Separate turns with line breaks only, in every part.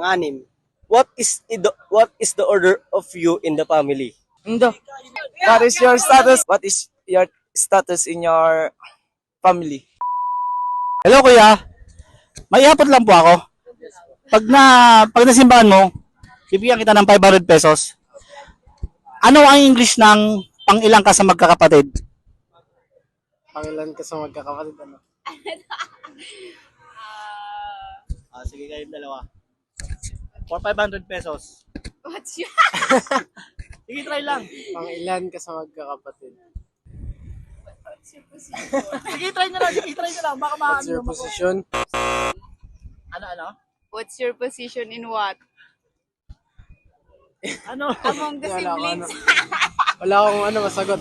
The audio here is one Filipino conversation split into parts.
Anim. What is the order of you in the family?
Indo. What is your status? What is your status in your family?
Hello kuya, may ihapot lang po ako. Pag nasimbahan mo, bibigyan kita ng 500 pesos. Ano ang English ng pang-ilang ka sa magkakapatid?
Pangilan ka sa magkakapatid ano?
Sige kayong dalawa. For 500 pesos.
What's your...
Sige, try lang.
Pangilan ka sa magkakapatid?
Sige, try nyo lang. Baka
What's your position?
Ano?
What's your position in what?
Ano?
Among the siblings.
Wala akong masagot.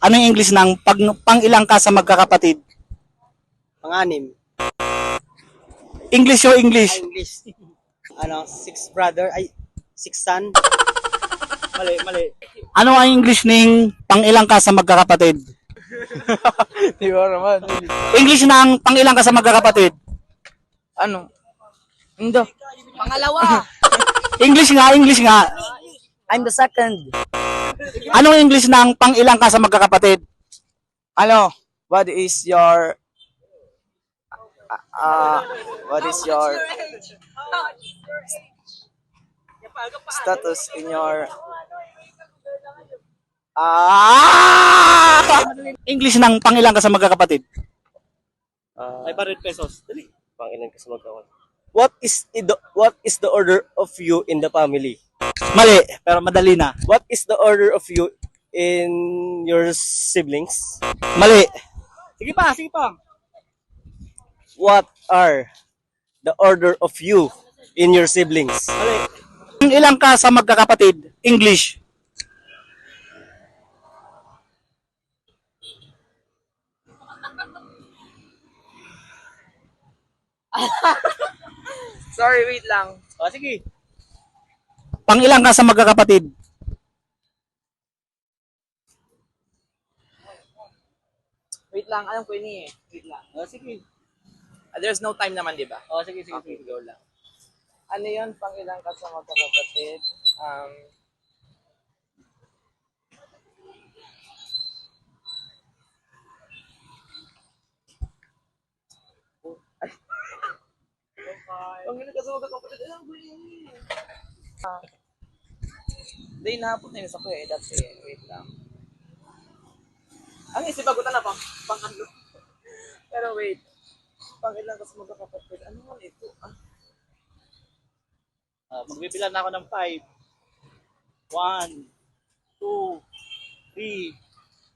Ano yung English ng pang-ilang ka sa magkakapatid?
Panganim.
English o English?
English. Six brother, six son.
Mali. Ano ang English ng pang-ilang ka sa magkakapatid?
Di ba naman?
English ng pang-ilang ka sa magkakapatid?
Ano? Indo.
Pangalawa.
English nga.
I'm the second.
Anong English ng pang-ilang ka sa magkakapatid?
Ano? What is your status in your
English ng pang-ilang ka sa magkakapatid? 500 pesos. Dali.
Pangilan ka sa magkakapatid. What is the order of you in the family?
Mali, pero madali na.
What is the order of you in your siblings?
Mali. Sige pa.
What are the order of you in your siblings?
Mali. Pang-ilang ka sa magkakapatid? English.
Sorry, wait lang.
Sige.
Pang-ilang ka sa magkakapatid?
Wait lang, alam ko yun eh. Wait lang.
Sige.
There's no time naman, di ba?
Sige.
Okay, go lang. Ano yun, pangilan ka sa magkakapatid? Pangilan ka sa magkakapatid? Alam ko yun eh. Hindi, nahapot na yun sa kuya eh. That's it. Wait lang. Ang isipagutan na pang ano. Pero wait. Pangilan ka sa magkakapatid? Ano man ito?
Magbibilan na ako ng 5. 1, 2, 3,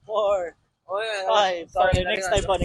4,
Oh,
5. Sorry, next time po.